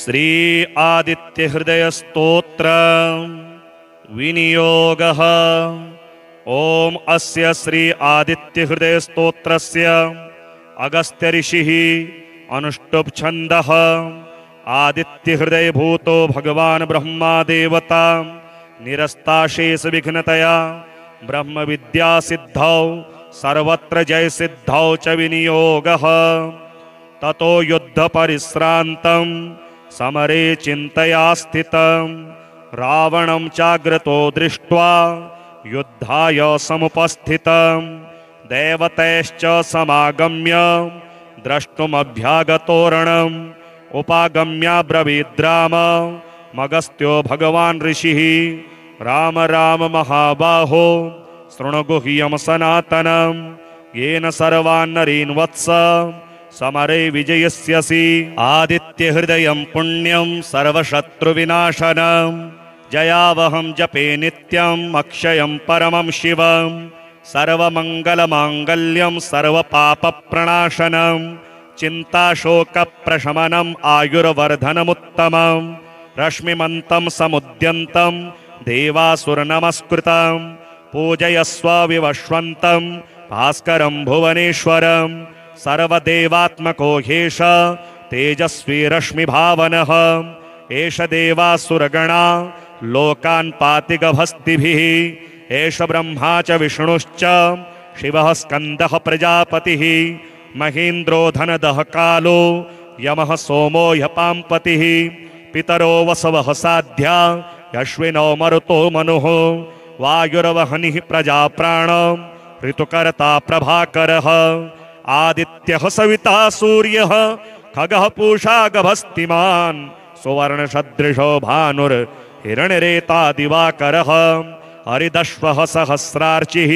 श्री आदित्य हृदय स्तोत्र विनियोगः। ओम अस्य श्री आदित्य हृदय स्तोत्रस्य अगस्त्य ऋषिः अनुष्टुप् छन्दः। आदित्य हृदय भूतो भगवान ब्रह्मा देवता निरस्ताशेष विघ्नतया ब्रह्म विद्या सिद्धौ सर्वत्र जय सिद्धौ च विनियोगः। ततो युद्ध परिश्रान्तं समरे चिन्तया स्थितं रावणं चाग्रतो दृष्ट्वा युद्धाय समुपस्थितं देवतैश्च समागम्य द्रष्टुमभ्यागतोरणम् उपागम्याब्रवीद्राम मगस्त्यो भगवान् ऋषिः राम राम महाबाहो शृणुगुह्यं सनातनं येन सर्वान् नरीन् वत्स समरे विजयस्यसि। आदित्य हृदयं पुण्यं सर्वशत्रुविनाशनं जयावहं जपे नित्यम् अक्षयं परमं शिवं सर्वमङ्गलमाङ्गल्यं सर्वपापप्रणाशनं चिन्ताशोकप्रशमनम् आयुर्वर्धनमुत्तमं रश्मिमन्तं समुद्यन्तं देवासुरनमस्कृतं पूजयस्व विवस्वन्तं भास्करं भुवनेश्वरं सर्वदेवात्मको ह्येष तेजस्वी रश्मिभावनः एष देवासुरगणा लोकान् पाति गभस्तिभिः एष ब्रह्मा च विष्णुश्च शिवः स्कन्दः प्रजापतिः महेन्द्रो धनदः कालो यमः सोमो ह्यपाम्पतिः पितरो वसवः साध्या यश्विनो मरुतो मनुः वायुर्वहनिः प्रजाप्राण ऋतुकर्ता प्रभाकरः आदित्यः सविता सूर्यः खगः पूषा गभस्तिमान् सुवर्णसदृशो भानुर्हिरण्यरेता दिवाकरः हरिदश्वः सहस्रार्चिः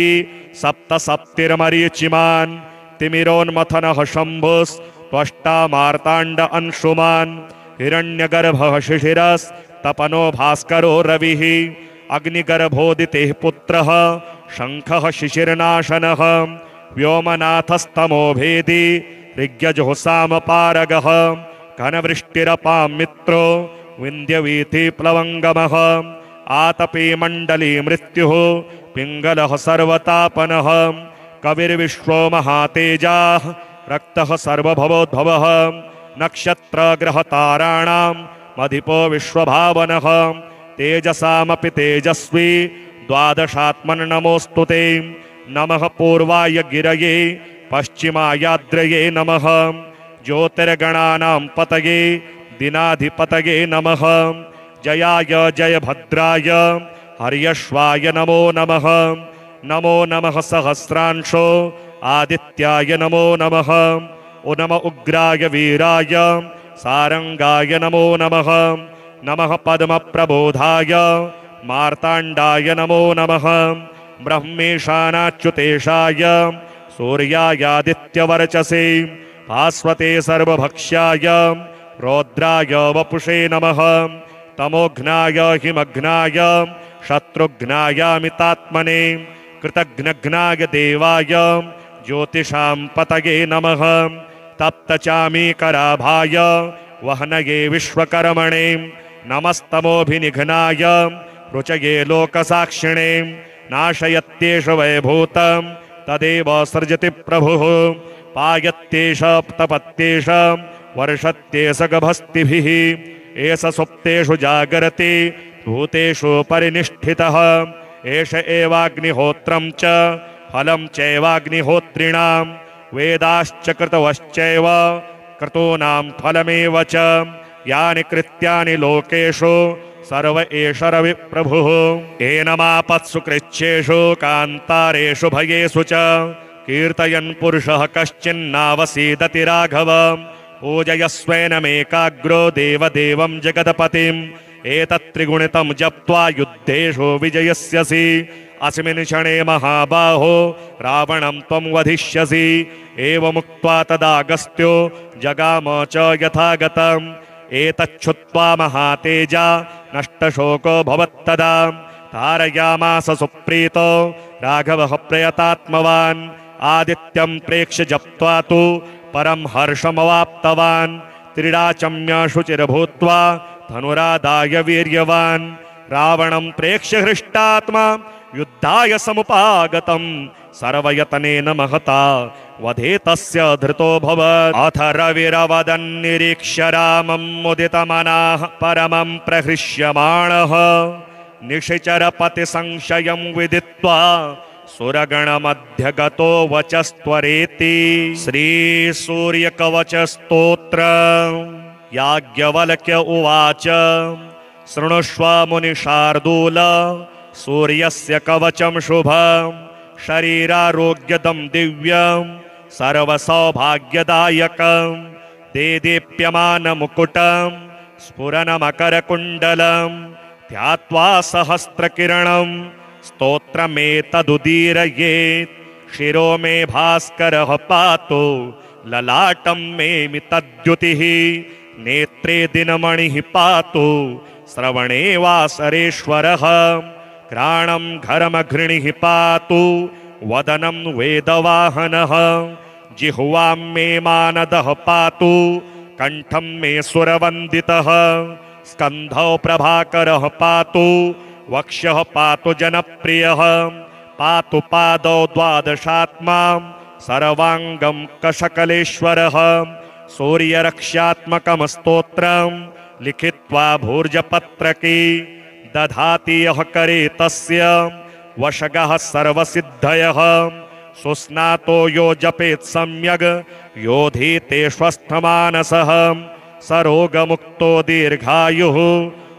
सप्तसप्तिर्मरीचिमान् तिमिरोन्मथनः शम्भुस्त्वष्टा मार्ताण्ड अंशुमान् हिरण्यगर्भः शिशिरस्तपनो भास्करो रविः अग्निगर्भोदितेः पुत्रः शङ्खः शिशिरनाशनः व्योमनाथस्तमो भेदी ऋग्यजुःसामपारगः घनवृष्टिरपां मित्रो विन्ध्यवीथिप्लवङ्गमः आतपे मण्डली मृत्युः पिङ्गलः सर्वतापनः कविर्विश्वो महातेजाः रक्तः सर्वभवोद्भवः नक्षत्रग्रहताराणां मधिपो विश्वभावनः तेजसामपि तेजस्वी द्वादशात्मन् नमोऽस्तु ते। नमः पूर्वाय गिरये पश्चिमायाद्रये नमः ज्योतिर्गणानां पतये दिनाधिपतये नमः जयाय जयभद्राय हर्यश्वाय नमो नमः नमो नमः सहस्रांशो आदित्याय नमो नमः नम उग्राय वीराय सारंगाय नमो नमः नमः पद्मप्रबोधाय मार्ताण्डाय नमो नमः ब्रह्मेशानाच्युतेशाय सूर्यायादित्यवर्चसे भास्वते सर्वभक्ष्याय रौद्राय वपुषे नमः तमोघ्नाय हिमघ्नाय शत्रुघ्नायामितात्मने कृतघ्नघ्नाय देवाय ज्योतिषां पतये नमः तप्तचामीकराभाय वहनये विश्वकर्मणे नमस्तमोभिनिघ्नाय रुचये लोकसाक्षिणे नाशयत्येष वैभूतं तदेव सृजति प्रभुः पायत्येष तपत्येष वर्षत्येष गभस्तिभिः एष सुप्तेषु जागरति भूतेषु परिनिष्ठितः एष एवाग्निहोत्रं च फलं चैवाग्निहोत्रिणां वेदाश्च कृतवश्चैव क्रतूनां फलमेव च यानि कृत्यानि लोकेषु सर्व एष रविप्रभुः एनमापत्सु कृच्छ्येषु कान्तारेषु भयेषु च कीर्तयन् पुरुषः कश्चिन्नावसीदति राघव पूजयस्वैनमेकाग्रो देवदेवं जगदपतिम् एतत्त्रिगुणितं जप्त्वा युद्धेषु विजयस्यसि अस्मिन् क्षणे महाबाहो रावणं त्वं वधिष्यसि एवमुक्त्वा तदागस्त्यो जगाम च यथागतम् एतच्छुत्वा महातेजा नष्टशोको भवत्तदा तारयामास सुप्रीतो राघवः प्रयतात्मवान् आदित्यं प्रेक्ष्य जप्त्वा तु परं हर्षमवाप्तवान् त्रिडाचम्य शुचिर्भूत्वा धनुरादाय वीर्यवान् रावणं प्रेक्ष्य हृष्टात्मा युद्धाय समुपागतं सर्वयतनेन महता वधे तस्य धृतोऽभवत्। अथ रविरवदन्निरीक्ष्य रामं मुदितमनः परमं प्रहृष्यमाणः निशिचरपतिसंशयं विदित्वा सुरगणमध्यगतो वचस्त्वरेति। श्रीसूर्यकवचस्तोत्र। याज्ञवल्क्य उवाच शृणुष्व मुनिशार्दूल सूर्यस्य कवचं शुभं शरीरारोग्यदं दिव्यं सर्वसौभाग्यदायकं देदीप्यमानमुकुटं स्फुरनमकरकुण्डलं ध्यात्वा सहस्रकिरणं स्तोत्रमेतदुदीरयेत्। शिरो मे भास्करः पातु ललाटं मे मितद्युतिः नेत्रे दिनमणिः पातु श्रवणे वासरेश्वरः घ्राणं घरमघृणिः पातु वदनं वेदवाहनः जिह्वां मे मानदः पातु कण्ठं मे सुरवन्दितः स्कन्धौ प्रभाकरः पातु वक्ष्यः पातु जनप्रियः पातु पादौ द्वादशात्मा सर्वाङ्गं कशकलेश्वरः सूर्यरक्ष्यात्मकं स्तोत्रं लिखित्वा भूर्जपत्रके दधाति यः करे तस्य वशगः सर्वसिद्धयः सुस्नातो यो जपेत् सम्यग् योधीते स्वस्थमानसः सरोगमुक्तो दीर्घायुः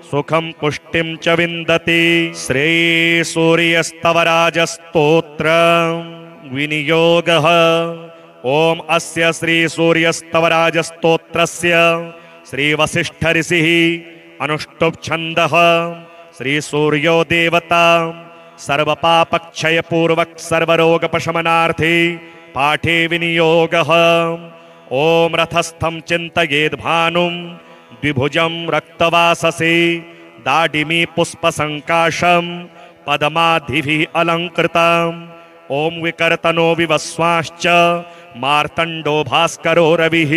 सुखं पुष्टिं च विन्दति। श्रीसूर्यस्तवराजस्तोत्र विनियोगः। ओम अस्य श्रीसूर्यस्तवराजस्तोत्रस्य श्रीवसिष्ठऋषिः अनुष्टुप् छन्दः। श्रीसूर्यो देवता सर्वपापक्षयपूर्वक सर्वरोगपशमनार्थे पाठे विनियोगः। ओम रथस्थं चिन्तयेद्भानुं द्विभुजं रक्तवाससे दाडिमी पुष्पसङ्काशं पद्मादिभिः अलङ्कृतम्। ओम विकर्तनो विवस्वाश्च मार्तण्डो भास्करो रविः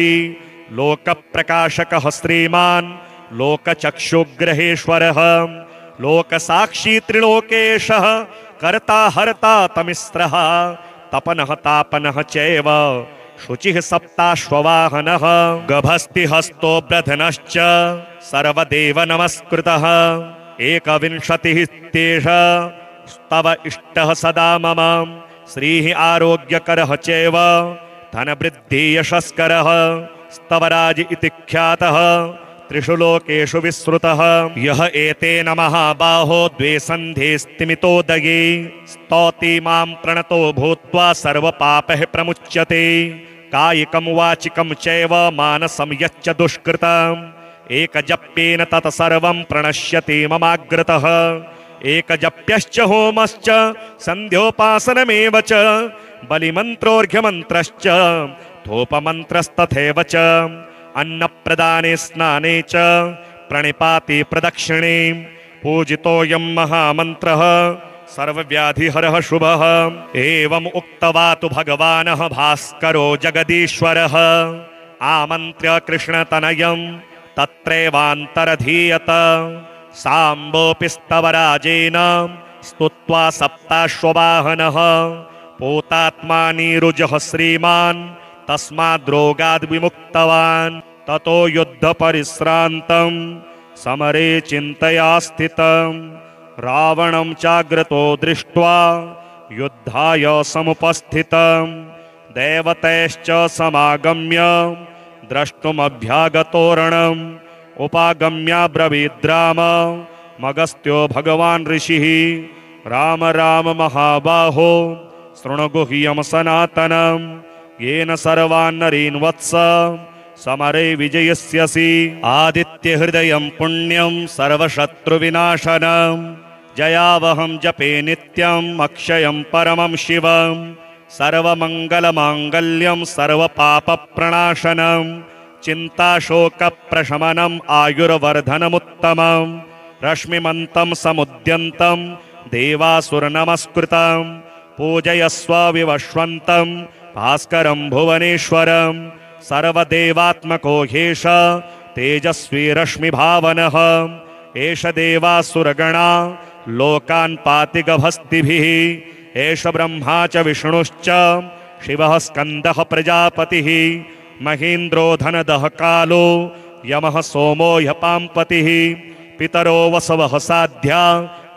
लोकप्रकाशकः श्रीमान् लोकचक्षुग्रहेश्वरः लोकसाक्षी त्रिलोकेशः कर्ता हर्ता तमिस्रः तपनः तापनः चैव शुचिः सप्ताश्ववाहनः गभस्तिहस्तो ब्रधनश्च सर्वदेव नमस्कृतः एकविंशतिः तेष स्तव इष्टः सदा मम श्रीः आरोग्यकरः चैव धनवृद्धि यशस्करः स्तवराज इति ख्यातः त्रिषु लोकेषु विश्रुतः। यः एतेन महाबाहो द्वे सन्धे स्तिमितोदये स्तौति मां प्रणतो भूत्वा सर्वपापैः प्रमुच्यते कायिकं वाचिकं चैव मानसं यच्च दुष्कृतम् एकजप्येन तत् सर्वं प्रणश्यति ममाग्रतः एकजप्यश्च होमश्च सन्ध्योपासनमेव च बलिमन्त्रोऽर्घ्यमन्त्रश्च धूपमन्त्रस्तथैव च अन्नप्रदाने स्नाने च प्रणिपाति प्रदक्षिणे पूजितोऽयं महामन्त्रः सर्वव्याधिहरः शुभः। एवम् उक्त्वा तु भगवानः भास्करो जगदीश्वरः आमन्त्र्य कृष्णतनयं तत्रैवान्तरधीयत साम्बोऽपि स्तवराजेन स्तुत्वा सप्ताश्ववाहनः पूतात्मानीरुजः श्रीमान् तस्माद्रोगाद् विमुक्तवान् ततो युद्धपरिश्रान्तं समरे चिन्तया स्थितं रावणं चाग्रतो दृष्ट्वा युद्धाय समुपस्थितं देवतैश्च समागम्य द्रष्टुमभ्यागतोरणम् उपागम्याब्रवीद्राम मगस्त्यो भगवान् ऋषिः राम राम महाबाहो शृणुगुह्यं सनातनं येन सर्वान् नरीन् वत्स समरे विजयस्यसि आदित्यहृदयं पुण्यं सर्वशत्रुविनाशनं जयावहं जपे नित्यम् अक्षयं परमं शिवं सर्वमङ्गलमाङ्गल्यं सर्वपापप्रणाशनं चिन्ताशोकप्रशमनम् आयुर्वर्धनमुत्तमं रश्मिमन्तं समुद्यन्तं देवासुरनमस्कृतं पूजयस्व विवश्वन्तं भास्करं भुवनेश्वरं सर्वदेवात्मको ह्येष तेजस्वी रश्मिभावनः एष देवासुरगणा लोकान् पाति गभस्तिभिः एष ब्रह्मा च विष्णुश्च शिवः स्कन्दः प्रजापतिः महीन्द्रो धनदः कालो यमः सोमो ह्यपाम्पतिः पितरो वसवः साध्या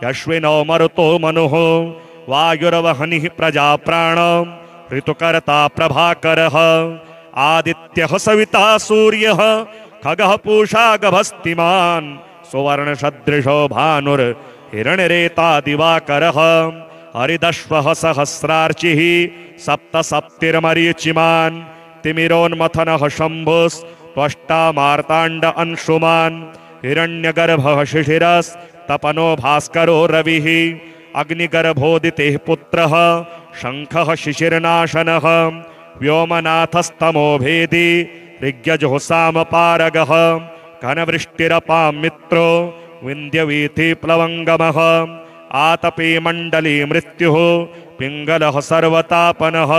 यश्विनो मरुतो मनुः वायुर्वहनिः प्रजाप्राण ऋतुकर्ता प्रभाकरः आदित्यः सविता सूर्यः खगः पूषा गभस्तिमान् सुवर्णसदृशो भानुर्हिरण्यरेता दिवाकरः हरिदश्वः सहस्रार्चिः सप्तसप्तिर्मरीचिमान् तिमिरोन्मथनः शम्भुस्त्वष्टा मार्ताण्ड अंशुमान् हिरण्यगर्भः शिशिरस्तपनो भास्करो रविः अग्निगर्भोदितेः पुत्रः शङ्खः शिशिरनाशनः व्योमनाथस्तमो भेदी ऋग्यजुःसामपारगः घनवृष्टिरपां मित्रो विन्ध्यवीथिप्लवङ्गमः आतपी मण्डली मृत्युः पिङ्गलः सर्वतापनः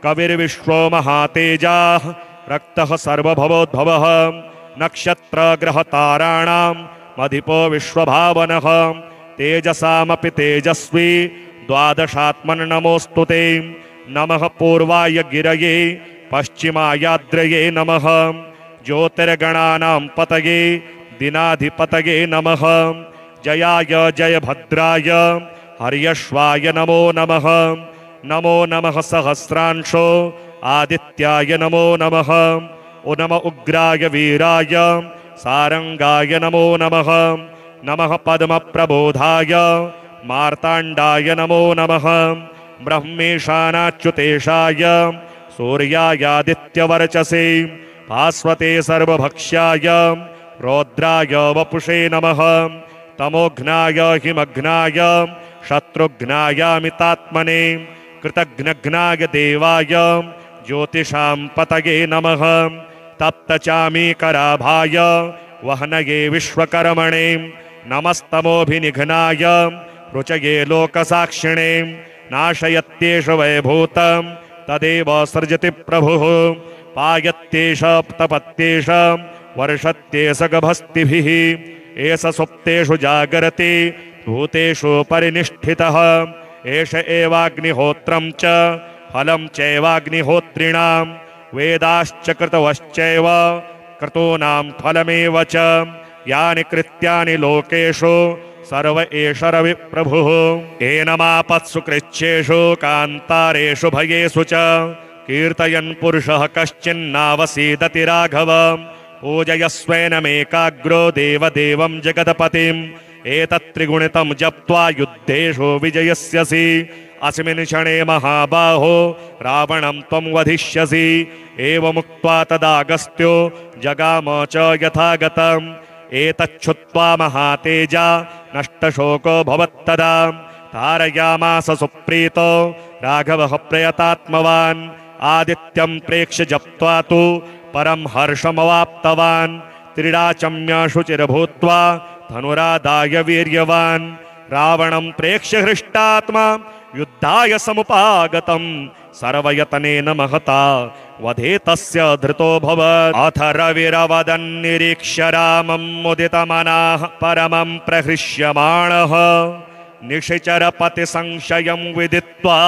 कविर्विश्वो महातेजाः रक्तः सर्वभवोद्भवः नक्षत्रग्रहताराणाम् अधिपो विश्वभावनः तेजसामपि तेजस्वी द्वादशात्मन् नमोऽस्तु ते नमः पूर्वाय गिरये पश्चिमायाद्रये नमः ज्योतिर्गणानां पतये दिनाधिपतये नमः जयाय जयभद्राय हर्यश्वाय नमो नमः नमो नमः सहस्रांशो आदित्याय नमो नमः नम उग्राय वीराय सारंगाय नमो नमः नमः पद्मप्रबोधाय मार्ताण्डाय नमो नमः ब्रह्मेशानाच्युतेशाय सूर्यायादित्यवर्चसे भास्वते सर्वभक्ष्याय रौद्राय वपुषे नमः तमोघ्नाय हिमघ्नाय शत्रुघ्नायामितात्मने कृतघ्नघ्नाय देवाय ज्योतिषां पतये नमः तप्तचामीकराभाय वहनये विश्वकर्मणे नमस्तमोभिनिघ्नाय रुचये लोकसाक्षिणे नाशयत्येष वैभूतं तदेव सृजति प्रभुः पायत्येष तपत्येष वर्षत्येष गभस्तिभिः एष सुप्तेषु जागरति भूतेषु परिनिष्ठितः एष एवाग्निहोत्रं च फलं चैवाग्निहोत्रिणां वेदाश्च कृतवश्चैव क्रतूनां फलमेव च यानि कृत्यानि लोकेषु सर्व एष रविप्रभुः एनमापत्सु कृच्छ्रेषु कान्तारेषु भयेषु च कीर्तयन् पुरुषः कश्चिन्नावसीदति राघव पूजयस्वेनमेकाग्रो देवदेवं जगदपतिम् एतत्त्रिगुणितं जप्त्वा युद्धेषु विजयस्यसि अस्मिन् क्षणे महाबाहो रावणं त्वं वधिष्यसि एवमुक्त्वा तदागस्त्यो जगाम च यथागतम् एतच्छुत्वा महातेजा नष्टशोको भवत्तदा तारयामास सुप्रीतो राघवः प्रयतात्मवान् आदित्यं प्रेक्ष्य जप्त्वा तु परं हर्षमवाप्तवान् त्रिडाचम्य शुचिर्भूत्वा धनुरादाय वीर्यवान् रावणं प्रेक्ष्य हृष्टात्मा युद्धाय समुपागतं सर्वयतनेन महता वधे तस्य धृतोऽभवत् अथ रविरवदन्निरीक्ष्य रामं मुदितमनः परमं प्रहृष्यमाणः निशिचरपतिसंशयं विदित्वा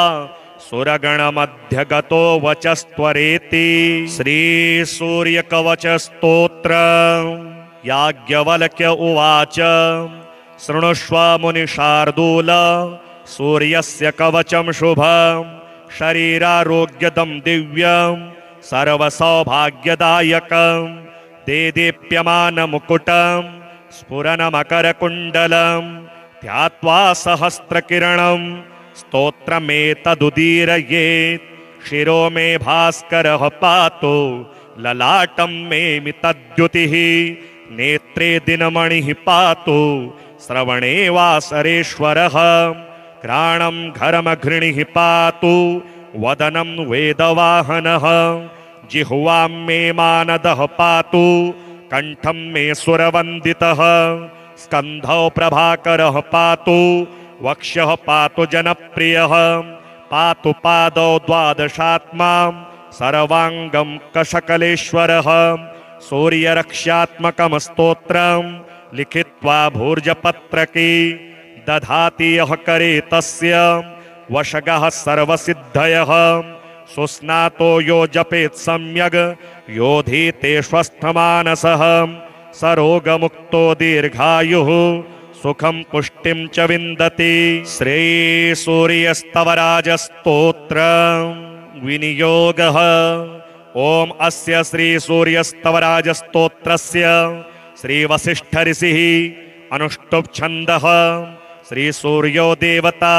सुरगणमध्यगतो वचस्त्वरेति श्रीसूर्यकवचस्तोत्र याज्ञवल्क्य उवाच शृणुष्व मुनिशार्दूल सूर्यस्य कवचं शुभं शरीरारोग्यदं दिव्यं सर्वसौभाग्यदायकं देदीप्यमानमुकुटं स्फुरनमकरकुण्डलं ध्यात्वा सहस्रकिरणं स्तोत्रमेतदुदीरयेत् शिरो मे भास्करः पातु ललाटं मे मितद्युतिः नेत्रे दिनमणिः पातु श्रवणे वासरेश्वरः घ्राणं घरमघृणिः पातु वदनं वेदवाहनः जिह्वां मे मानदः पातु कंठं मे सुरवन्दितः स्कन्धौ प्रभाकरः पातु वक्ष्यः पातु जनप्रियः पातु पादौ द्वादशात्मा सर्वांगं कशकलेश्वरः सूर्यरक्ष्यात्मकं स्तोत्रं लिखित्वा भूर्जपत्रके दधाति यः करे तस्य वशगः सर्वसिद्धयः सुस्नातो यो जपेत् सम्यग् योधीते स्वस्थमानसः सरोगमुक्तो दीर्घायुः सुखं पुष्टिं च विन्दति। श्री सूर्यस्तवराजस्तोत्र विनियोगः। ओम अस्य श्री सूर्यस्तवराजस्तोत्रस्य श्री वसिष्ठ ऋषिः अनुष्टुप् छन्दः श्री सूर्यो देवता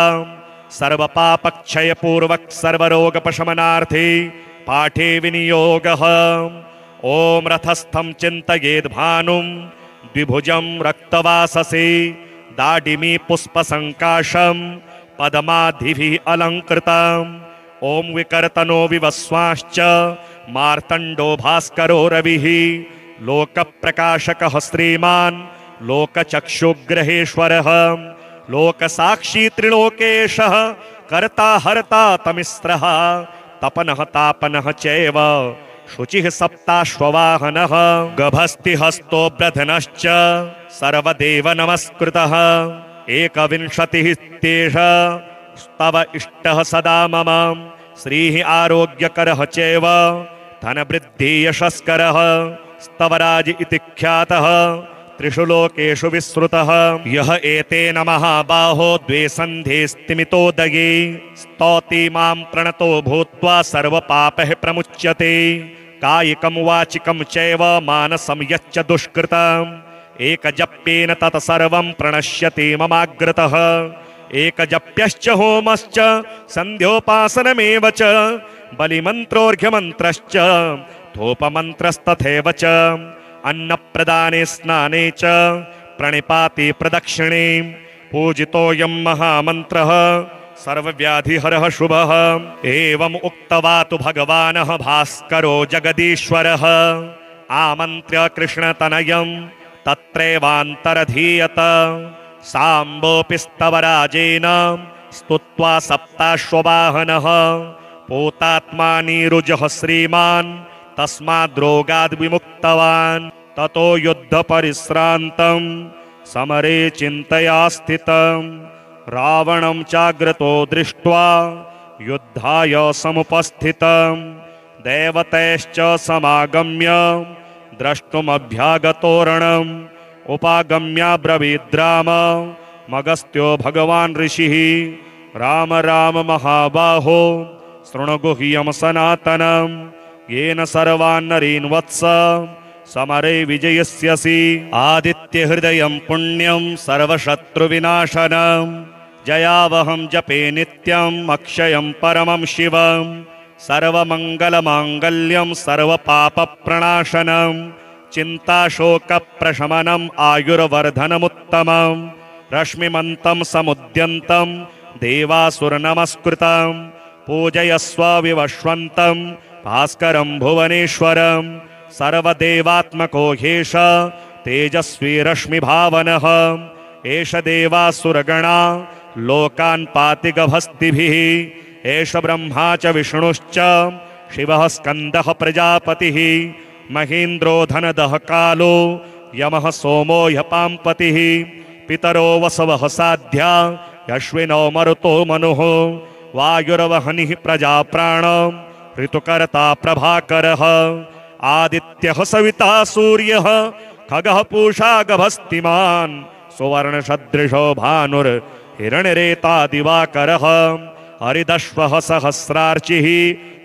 सर्वपापक्षय पूर्वक सर्वरोगपशमनार्थे पाठे विनियोगः। ओम रथस्थं चिन्तयेद् भानुं द्विभुजं रक्तवाससे दाडिमी पुष्पसङ्काशं पद्मादिभिः अलङ्कृतम्। ओम विकर्तनो विवस्वांश्च मार्तण्डो भास्करो रविः लोकप्रकाशकः श्रीमान् लोकचक्षुग्रहेश्वरः लोकसाक्षी त्रिलोकेशः कर्ता हर्ता तमिस्रः तपनः तापनः चैव शुचिः सप्ताश्ववाहनः गभस्तिहस्तो ब्रधनश्च सर्वदेव नमस्कृतः एकविंशतिः तेष स्तव इष्टः सदा मम श्रीः आरोग्यकरः चैव धनवृद्धि यशस्करः स्तवराज इति ख्यातः त्रिषु लोकेषु विश्रुतः यः एतेन महाबाहो द्वे सन्धे स्तिमितोदये स्तौति मां प्रणतो भूत्वा सर्वपापैः प्रमुच्यते कायिकं वाचिकं चैव मानसं यच्च दुष्कृतम् एकजप्येन तत् सर्वं प्रणश्यति ममाग्रतः एकजप्यश्च होमश्च सन्ध्योपासनमेव च बलिमन्त्रोऽर्घ्यमन्त्रश्च धूपमन्त्रस्तथैव च अन्नप्रदाने स्नाने च प्रणिपाते प्रदक्षिणे पूजितोऽयं महामन्त्रः सर्वव्याधिहरः शुभः। एवम् उक्त्वा तु भगवानः भास्करो जगदीश्वरः आमन्त्र्य कृष्णतनयं तत्रैवान्तरधीयत साम्बोऽपि स्तवराजेन स्तुत्वा सप्ताश्ववाहनः पूतात्मा नीरुजः श्रीमान् तस्माद्रोगाद् विमुक्तवान् ततो युद्धपरिश्रान्तं समरे चिन्तया स्थितं रावणं चाग्रतो दृष्ट्वा युद्धाय समुपस्थितं देवतैश्च समागम्य द्रष्टुमभ्यागतोरणम् उपागम्याब्रवीद् राम मगस्त्यो भगवान् ऋषिः राम राम महाबाहो शृणुगुह्यं सनातनं येन सर्वान् नरीन् वत्स समरे विजयस्यसि आदित्यहृदयं पुण्यं सर्वशत्रुविनाशनं जयावहं जपे नित्यम् अक्षयं परमं शिवं सर्वमङ्गलमाङ्गल्यं सर्वपापप्रणाशनं चिन्ताशोकप्रशमनम् आयुर्वर्धनमुत्तमं रश्मिमन्तं समुद्यन्तं देवासुरनमस्कृतं पूजयस्व विवश्वन्तं भास्करं भुवनेश्वरं सर्वदेवात्मको ह्येष तेजस्वी रश्मिभावनः एष देवासुरगणा लोकान् पाति गभस्तिभिः एष ब्रह्मा च विष्णुश्च शिवः स्कन्दः प्रजापतिः महेन्द्रो धनदः कालो यमः सोमो ह्यपाम्पतिः पितरो वसवः साध्या यश्विनो मरुतो मनुः वायुर्वहनिः प्रजाप्राण ऋतुकर्ता प्रभाकरः आदित्यः सविता सूर्यः खगः पूषा गभस्तिमान् सुवर्णसदृशो भानुर्हिरण्यरेता दिवाकरः हरिदश्वः सहस्रार्चिः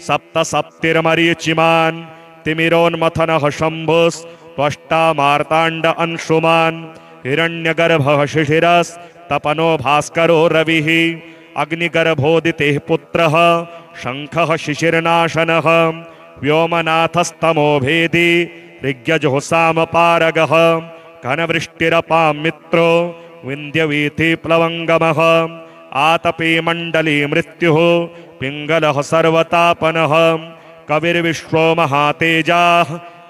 सप्तसप्तिर्मरीचिमान् तिमिरोन्मथनः शम्भुस्त्वष्टा मार्ताण्ड अंशुमान् हिरण्यगर्भः शिशिरस्तपनो भास्करो रविः अग्निगर्भोदितेः पुत्रः शङ्खः शिशिरनाशनः व्योमनाथस्तमो भेदी ऋग्यजुःसामपारगः घनवृष्टिरपां मित्रो विन्द्यवीथि प्लवङ्गमः आतपे मण्डली मृत्युः पिङ्गलः सर्वतापनः कविर्विश्वो महातेजाः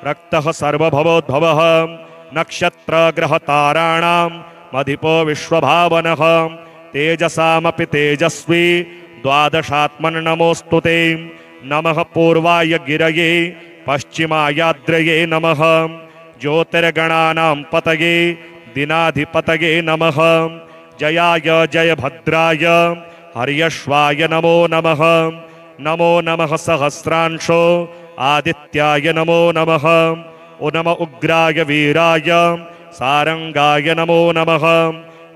रक्तः सर्वभवोद्भवः नक्षत्रग्रहताराणां मधिपो विश्वभावनः तेजसामपि तेजस्वी द्वादशात्मन् नमोऽस्तु ते नमः पूर्वाय गिरये पश्चिमायाद्रये नमः ज्योतिर्गणानां पतये दिनाधिपतये नमः जयाय जयभद्राय हर्यश्वाय नमो नमः नमो नमः सहस्रांशो आदित्याय नमो नमः नम उग्राय वीराय सारंगाय नमो नमः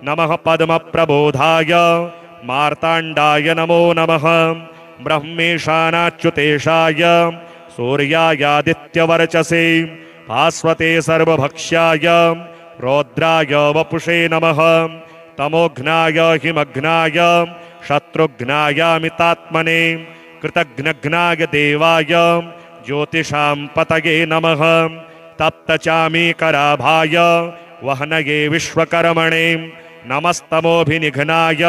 नमः पद्मप्रबोधाय मार्ताण्डाय नमो नमः ब्रह्मेशानाच्युतेशाय सूर्यायादित्यवर्चसे भास्वते सर्वभक्ष्याय रौद्राय वपुषे नमः तमोघ्नाय हिमघ्नाय शत्रुघ्नायामितात्मने कृतघ्नघ्नाय देवाय ज्योतिषां पतये नमः तप्तचामीकराभाय वहनये विश्वकर्मणे नमस्तमोभिनिघ्नाय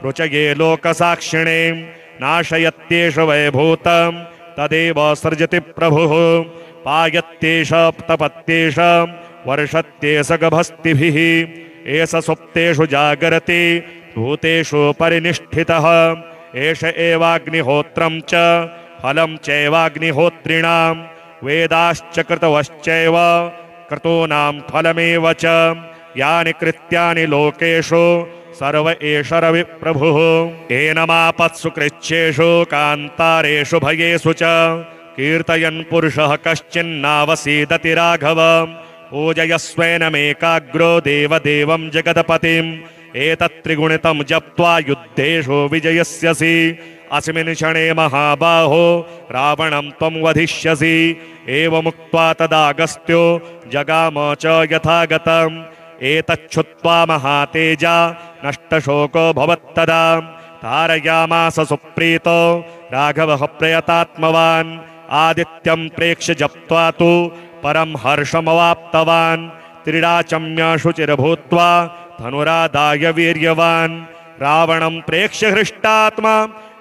रुचये लोकसाक्षिणे नाशयत्येष वैभूतं तदेव सृजति प्रभुः पायत्येष तपत्येष वर्षत्येष गभस्तिभिः एष सुप्तेषु जागरति भूतेषु परिनिष्ठितः एष एवाग्निहोत्रं च फलं चैवाग्निहोत्रिणां वेदाश्च कृतवश्चैव क्रतूनां फलमेव च यानि कृत्यानि लोकेषु सर्व एष रविप्रभुः एनमापत्सु कृच्छ्रेषु कान्तारेषु भयेषु च कीर्तयन् पुरुषः कश्चिन्नावसीदति राघव पूजयस्वैनमेकाग्रो देवदेवं जगदपतिम् एतत्त्रिगुणितं जप्त्वा युद्धेषु विजयस्यसि अस्मिन् क्षणे महाबाहो रावणं त्वं वधिष्यसि एवमुक्त्वा तदागस्त्यो जगाम च यथागतम् एतच्छुत्वा महातेजा नष्टशोको भवत्तदा तारयामास सुप्रीतो राघवः प्रयतात्मवान् आदित्यं प्रेक्ष्य जप्त्वा तु परं हर्षमवाप्तवान् त्रिडाचम्य शुचिर्भूत्वा धनुरादाय वीर्यवान् रावणं प्रेक्ष्य हृष्टात्मा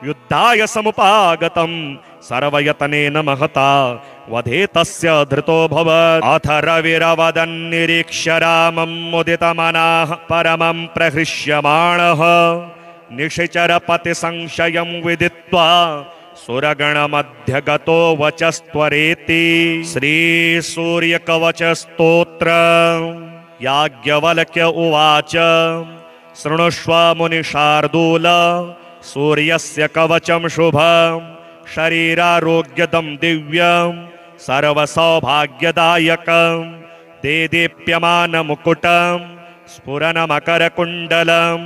युद्धाय समुपागतं सर्वयतनेन महता वधे तस्य धृतोऽभवत् अथ रविरवदन्निरीक्ष्य रामं मुदितमनाः परमं प्रहृष्यमाणः निशिचरपतिसंशयं विदित्वा सुरगणमध्यगतो वचस्त्वरेति श्रीसूर्यकवचस्तोत्र याज्ञवल्क्य उवाच शृणुष्व मुनिशार्दूल सूर्यस्य कवचं शुभं शरीरारोग्यदं दिव्यं सर्वसौभाग्यदायकं देदीप्यमानमुकुटं स्फुरनमकरकुण्डलं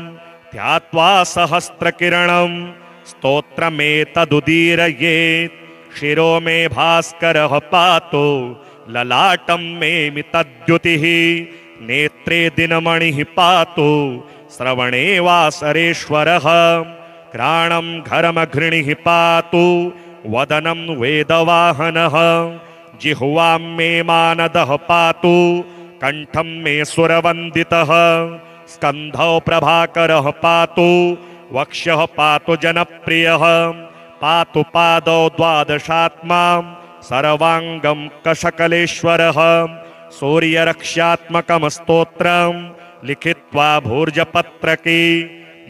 ध्यात्वा सहस्रकिरणं स्तोत्रमेतदुदीरयेत् शिरो मे भास्करः पातु ललाटं मे मितद्युतिः नेत्रे दिनमणिः पातु श्रवणे वासरेश्वरः घ्राणं घरमघृणिः पातु वदनं वेदवाहनः जिह्वां मे मानदः पातु कंठं मे सुरवन्दितः स्कन्धौ प्रभाकरः पातु वक्ष्यः पातु जनप्रियः पातु पादौ द्वादशात्मा सर्वाङ्गं कशकलेश्वरः सूर्यरक्ष्यात्मकं स्तोत्रं लिखित्वा भूर्जपत्रके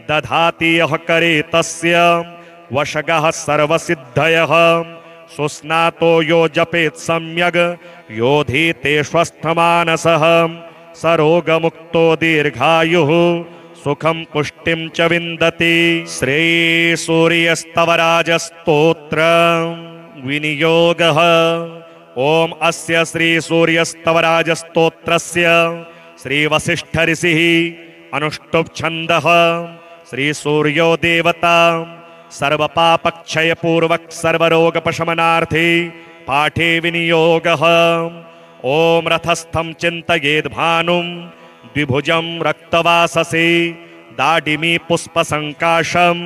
दधाति यः करे तस्य वशगः सर्वसिद्धयः सुस्नातो यो जपेत् सम्यग् योधीते स्वस्थमानसः सरोगमुक्तो दीर्घायुः सुखं पुष्टिं च विन्दति। श्रीसूर्यस्तवराजस्तोत्र विनियोगः। ओम अस्य श्रीसूर्यस्तवराजस्तोत्रस्य श्रीवसिष्ठऋषिः अनुष्टुप् छन्दः। श्रीसूर्यो देवता सर्वपापक्षयपूर्वक सर्वरोगपशमनार्थे पाठे विनियोगः। ओम रथस्थं चिन्तयेद् भानुं द्विभुजं रक्तवाससे दाडिमी पुष्पसङ्काशं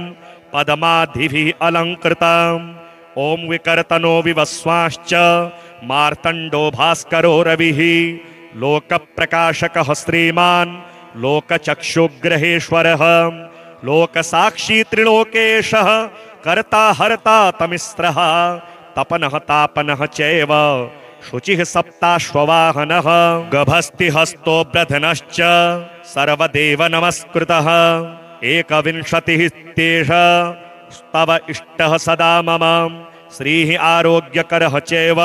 पद्मादिभिः अलङ्कृतम्। ओम विकर्तनो विवस्वांश्च मार्तण्डो भास्करो रविः लोकप्रकाशकः श्रीमान् लोकचक्षुग्रहेश्वरः लोकसाक्षी त्रिलोकेशः कर्ता हर्ता तमिस्रः तपनः तापनः चैव शुचिः सप्ताश्ववाहनः गभस्तिहस्तो ब्रधनश्च सर्वदेव नमस्कृतः एकविंशतिः तेष स्तव इष्टः सदा मम श्रीः आरोग्यकरः चैव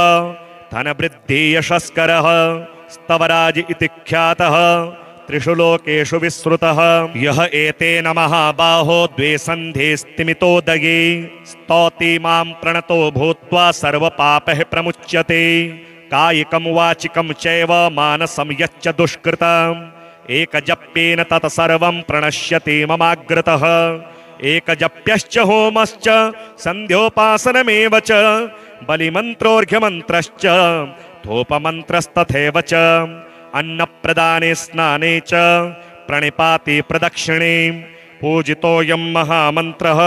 धनवृद्धियशस्करः स्तवराज इति ख्यातः त्रिषु लोकेषु विश्रुतः यः एतेन महाबाहो द्वे सन्धे स्तिमितोदये स्तौति मां प्रणतो भूत्वा सर्वपापैः प्रमुच्यते कायिकं वाचिकं चैव मानसं यच्च दुष्कृतम् एकजप्येन तत् सर्वं प्रणश्यति ममाग्रतः एकजप्यश्च होमश्च सन्ध्योपासनमेव च बलिमन्त्रोऽर्घ्यमन्त्रश्च धूपमन्त्रस्तथैव च अन्नप्रदाने स्नाने च प्रणिपाते प्रदक्षिणे पूजितोऽयं महामन्त्रः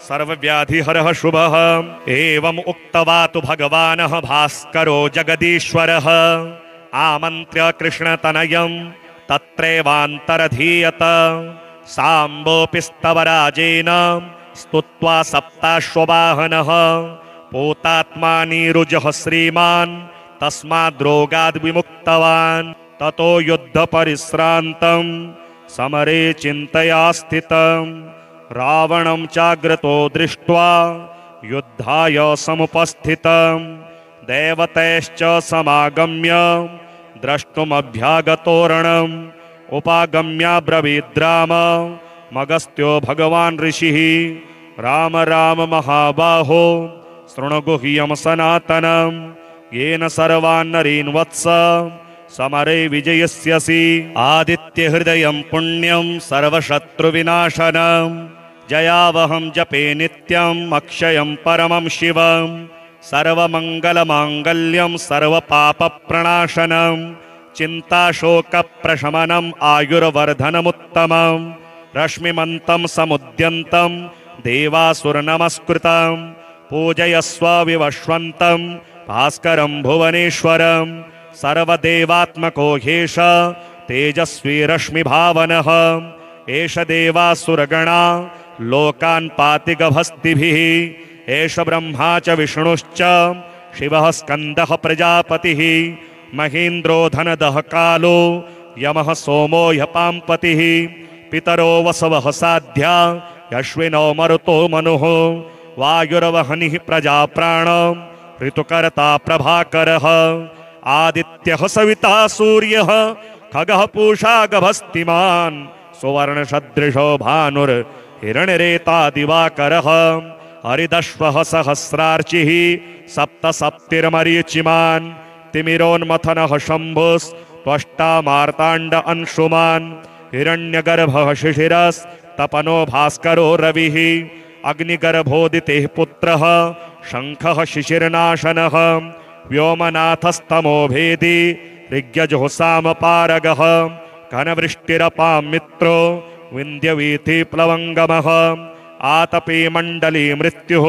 सर्वव्याधिहरः शुभः एवम् उक्त्वा तु भगवानः भास्करो जगदीश्वरः आमन्त्र्य कृष्णतनयं तत्रैवान्तरधीयत साम्बोऽपि स्तवराजेन स्तुत्वा सप्ताश्ववाहनः पूतात्मा नीरुजः श्रीमान् तस्माद्रोगाद् विमुक्तवान् ततो युद्धपरिश्रान्तं समरे चिन्तया स्थितं रावणं चाग्रतो दृष्ट्वा युद्धाय समुपस्थितं देवतैश्च समागम्य द्रष्टुमभ्यागतोरणम् उपागम्याब्रवीद्राम मगस्त्यो भगवान् ऋषिः राम राम महाबाहो शृणुगुह्यं सनातनं येन सर्वान् नरीन् वत्स समरे विजयस्यसि आदित्यहृदयं पुण्यं सर्वशत्रुविनाशनं जयावहं जपे नित्यम् अक्षयं परमं शिवं सर्वमङ्गलमाङ्गल्यं सर्वपापप्रणाशनं चिन्ताशोकप्रशमनम् आयुर्वर्धनमुत्तमं रश्मिमन्तं समुद्यन्तं देवासुरनमस्कृतं पूजयस्व विवश्वन्तं भास्करं भुवनेश्वरं सर्वदेवात्मको ह्येष तेजस्वी रश्मिभावनः एष देवासुरगणा लोकान् पाति गभस्तिभिः एष ब्रह्मा च विष्णुश्च शिवः स्कन्दः प्रजापतिः महेन्द्रो धनदः कालो यमः सोमो ह्यपाम्पतिः पितरो वसवः साध्या अश्विनो मरुतो मनुः वायुर्वहनिः प्रजाप्राणं ऋतुकर्ता प्रभाकरः आदित्यः सविता सूर्यः खगः पूषा गभस्तिमान् सुवर्णसदृशो भानुर्हिरण्यरेता दिवाकरः हरिदश्वः सहस्रार्चिः सप्तसप्तिर्मरीचिमान् तिमिरोन्मथनः शम्भुस्त्वष्टा मार्ताण्ड अंशुमान् हिरण्यगर्भः शिशिरस्तपनो भास्करो रविः अग्निगर्भोदितेः पुत्रः शङ्खः शिशिरनाशनः व्योमनाथस्तमो भेदी ऋग्यजुःसामपारगः घनवृष्टिरपां मित्रो विन्ध्यवीथिप्लवङ्गमः आतपे मण्डली मृत्युः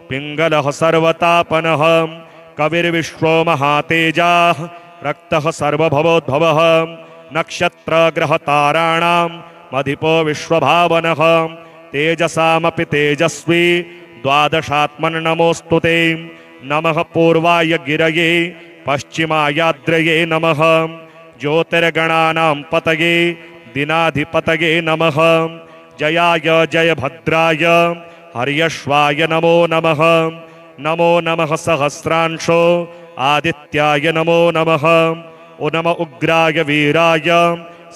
पिङ्गलः सर्वतापनः कविर्विश्वो महातेजाः रक्तः सर्वभवोद्भवः नक्षत्रग्रहताराणां मधिपो विश्वभावनः तेजसामपि तेजस्वी द्वादशात्मन् ते नमः पूर्वाय गिरये पश्चिमायाद्रये नमः ज्योतिर्गणानां पतये दिनाधिपतये नमः जयाय जयभद्राय हर्यश्वाय नमो नमः नमो नमः सहस्रांशो आदित्याय नमो नमः नम उग्राय वीराय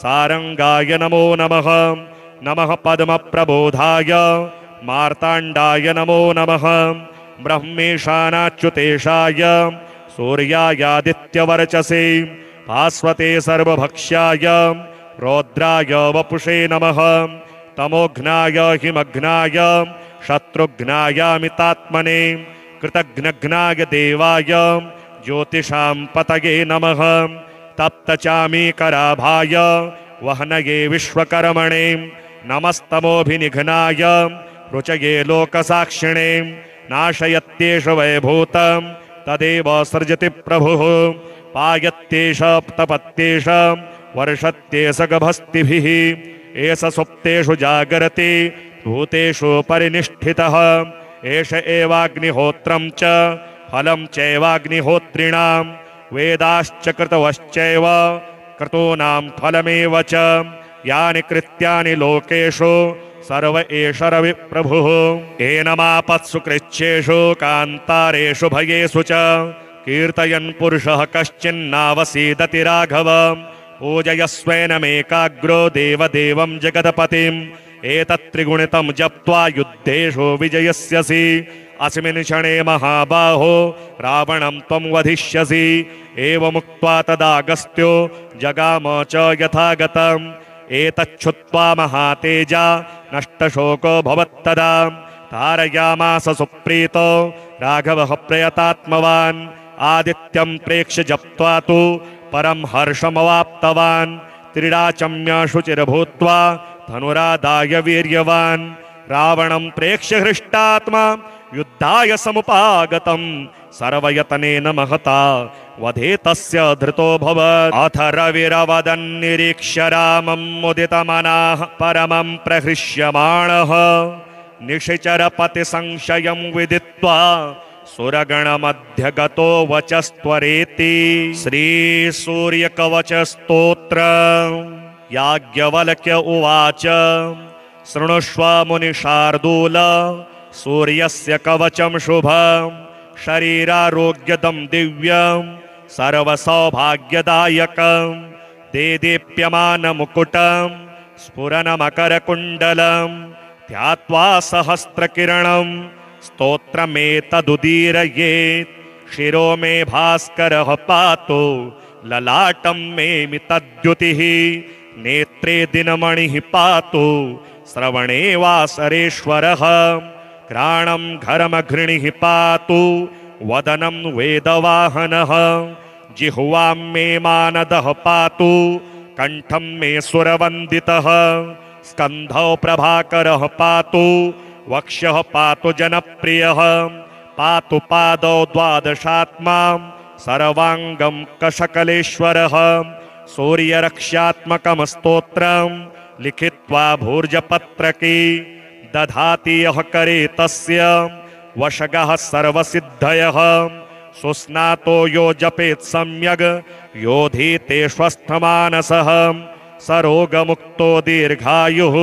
सारंगाय नमो नमः नमः पद्मप्रबोधाय मार्ताण्डाय नमो नमः ब्रह्मेशानाच्युतेशाय सूर्यायादित्यवर्चसे भास्वते सर्वभक्ष्याय रौद्राय वपुषे नमः तमोघ्नाय हिमघ्नाय शत्रुघ्नायामितात्मने कृतघ्नघ्नाय देवाय ज्योतिषां पतये नमः तप्तचामीकराभाय वहनये विश्वकर्मणे नमस्तमोभिनिघ्नाय रुचये लोकसाक्षिणे नाशयत्येष वैभूतं तदेव सृजति प्रभुः पायत्येष तपत्येष वर्षत्येष गभस्तिभिः एष सुप्तेषु जागरति भूतेषु परिनिष्ठितः एष एवाग्निहोत्रं च फलं चैवाग्निहोत्रिणां वेदाश्च कृतवश्चैव क्रतूनां फलमेव च यानि कृत्यानि लोकेषु सर्व एष रविप्रभुः एनमापत्सु कृच्छ्रेषु कान्तारेषु भयेषु च कीर्तयन् पुरुषः कश्चिन्नावसीदति राघव पूजयस्वेनमेकाग्रो देवदेवं जगदपतिम् एतत्त्रिगुणितं जप्त्वा युद्धेषु विजयस्यसि अस्मिन् क्षणे महाबाहो रावणं त्वं वधिष्यसि एवमुक्त्वा तदागस्त्यो जगाम च यथागतम् एतच्छुत्वा महातेजा नष्टशोको भवत्तदा तारयामास सुप्रीतो राघवः प्रयतात्मवान् आदित्यं प्रेक्ष्य जप्त्वा तु परं हर्षमवाप्तवान् त्रिडाचम्य शुचिर्भूत्वा धनुरादाय वीर्यवान् रावणं प्रेक्ष्य हृष्टात्मा युद्धाय समुपागतं सर्वयतनेन महता वधे तस्य धृतोऽभवत् अथ रविरवदन्निरीक्ष्य रामं मुदितमनः परमं प्रहृष्यमाणः निशिचरपतिसंशयं विदित्वा सुरगणमध्यगतो वचस्त्वरेति श्रीसूर्यकवचस्तोत्र याज्ञवल्क्य उवाच शृणुष्व मुनिशार्दूल सूर्यस्य कवचं शुभं शरीरारोग्यदं दिव्यं सर्वसौभाग्यदायकं देदीप्यमानमुकुटं स्फुरनमकरकुण्डलं ध्यात्वा सहस्रकिरणं स्तोत्रमेतदुदीरयेत् शिरो मे भास्करः पातु ललाटं मे मितद्युतिः नेत्रे दिनमणिः पातु श्रवणे वासरेश्वरः घ्राणं घरमघृणिः पातु वदनं वेदवाहनः जिह्वां मे मानदः पातु कंठं मे सुरवन्दितः स्कन्धौ प्रभाकरः पातु वक्ष्यः पातु जनप्रियः पातु पादौ द्वादशात्मा सर्वाङ्गं कशकलेश्वरः सूर्यरक्ष्यात्मकं स्तोत्रं लिखित्वा भूर्जपत्रके दधाति यः करे तस्य वशगः सर्वसिद्धयः सुस्नातो यो जपेत् सम्यग् योधीते स्वस्थमानसः सरोगमुक्तो दीर्घायुः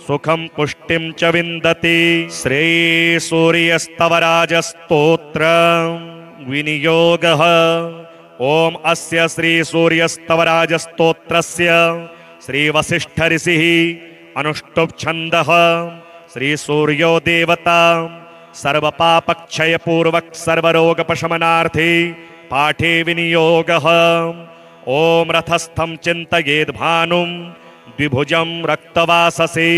सुखं पुष्टिं च विन्दति। श्रीसूर्यस्तवराजस्तोत्र विनियोगः। ओम अस्य श्रीसूर्यस्तवराजस्तोत्रस्य श्रीवसिष्ठऋषिः अनुष्टुप् छन्दः श्रीसूर्यो देवता सर्वपापक्षयपूर्वक सर्वरोगपशमनार्थे पाठे विनियोगः। ओम रथस्थं चिन्तयेद्भानुं द्विभुजं रक्तवाससे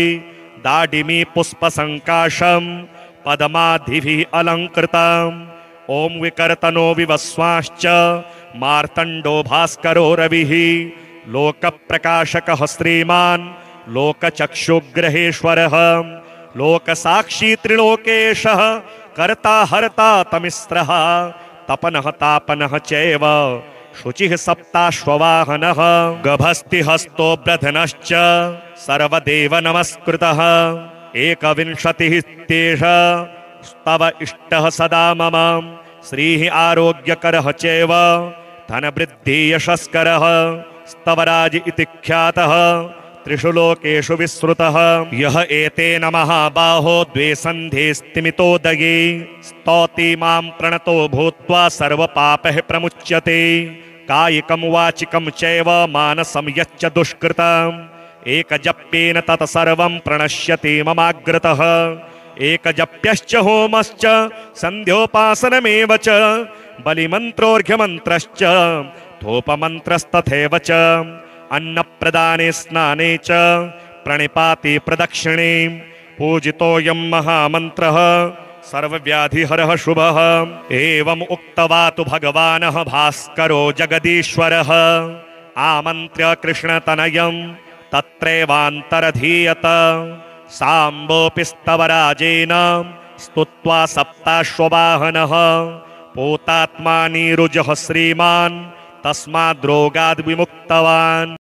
दाडिमी पुष्पसङ्काशं पद्मादिभिः अलङ्कृतम्। ओम विकर्तनो विवस्वाश्च मार्तण्डो भास्करो रविः लोकप्रकाशकः श्रीमान् लोकचक्षुग्रहेश्वरः लोकसाक्षी त्रिलोकेशः कर्ता हर्ता तमिस्रः तपनः तापनः चैव शुचिः सप्ताश्ववाहनः गभस्तिहस्तो ब्रधनश्च सर्वदेव नमस्कृतः एकविंशतिः तेष स्तव इष्टः सदा मम श्रीः आरोग्यकरः चैव धनवृद्धि यशस्करः स्तवराज इति ख्यातः त्रिषु लोकेषु विश्रुतः यः एतेन महाबाहो द्वे सन्धे स्तिमितोदये स्तौति मां प्रणतो भूत्वा सर्वपापैः प्रमुच्यते कायिकं वाचिकं चैव मानसं यच्च दुष्कृतम् एकजप्येन तत् सर्वं प्रणश्यति ममाग्रतः एकजप्यश्च होमश्च सन्ध्योपासनमेव च बलिमन्त्रोऽर्घ्यमन्त्रश्च धूपमन्त्रस्तथैव च अन्नप्रदाने स्नाने च प्रणिपाति प्रदक्षिणे पूजितोऽयं महामन्त्रः सर्वव्याधिहरः शुभः। एवम् उक्त्वा तु भगवानः भास्करो जगदीश्वरः आमन्त्र्य कृष्णतनयं तत्रैवान्तरधीयत साम्बोऽपि स्तवराजेन स्तुत्वा सप्ताश्ववाहनः पूतात्मा नीरुजः श्रीमान् तस्माद्रोगाद् विमुक्तवान्।